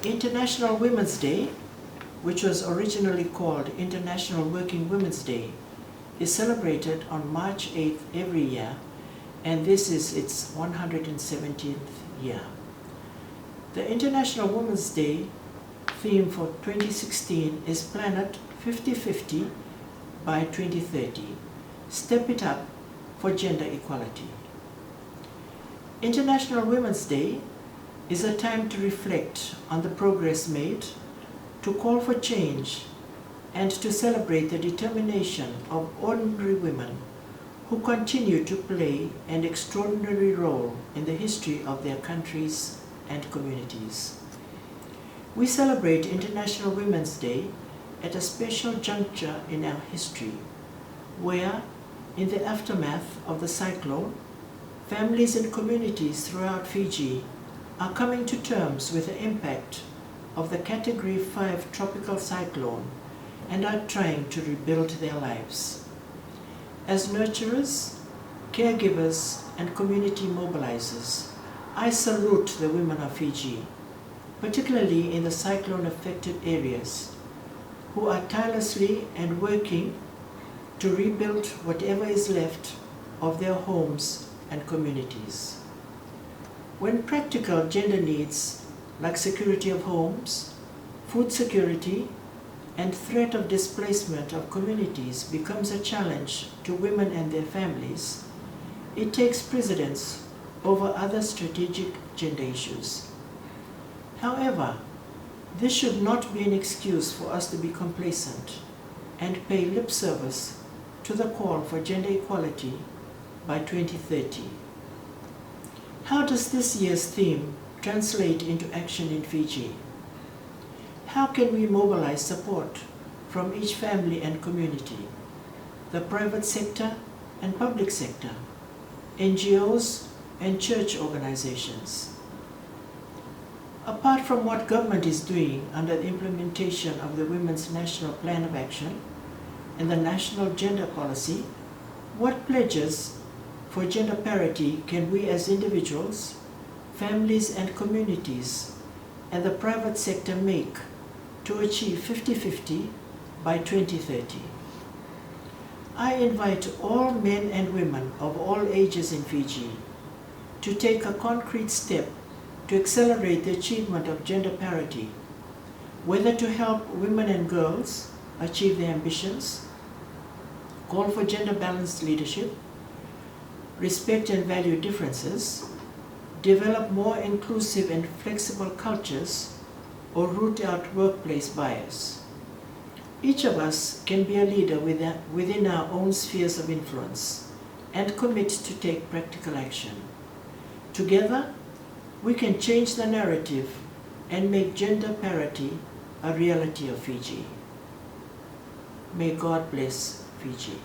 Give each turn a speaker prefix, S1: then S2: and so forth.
S1: International Women's Day, which was originally called International Working Women's Day, is celebrated on March 8th every year, and this is its 117th year. The International Women's Day theme for 2016 is Planet 50/50 by 2030. Step it up for gender equality. International Women's Day is a time to reflect on the progress made, to call for change, and to celebrate the determination of ordinary women who continue to play an extraordinary role in the history of their countries and communities. We celebrate International Women's Day at a special juncture in our history, where, in the aftermath of the cyclone, families and communities throughout Fiji are coming to terms with the impact of the Category 5 Tropical Cyclone and are trying to rebuild their lives. As nurturers, caregivers, and community mobilisers, I salute the women of Fiji, particularly in the cyclone-affected areas, who are tirelessly and working to rebuild whatever is left of their homes and communities. When practical gender needs like security of homes, food security, and threat of displacement of communities becomes a challenge to women and their families, it takes precedence over other strategic gender issues. However, this should not be an excuse for us to be complacent and pay lip service to the call for gender equality by 2030. How does this year's theme translate into action in Fiji? How can we mobilize support from each family and community, the private sector and public sector, NGOs and church organizations? Apart from what government is doing under the implementation of the Women's National Plan of Action and the National Gender Policy, what pledges for gender parity can we as individuals, families and communities, and the private sector make to achieve 50/50 by 2030? I invite all men and women of all ages in Fiji to take a concrete step to accelerate the achievement of gender parity, whether to help women and girls achieve their ambitions, call for gender-balanced leadership, respect and value differences, develop more inclusive and flexible cultures, or root out workplace bias. Each of us can be a leader within our own spheres of influence and commit to take practical action. Together, we can change the narrative and make gender parity a reality of Fiji. May God bless Fiji.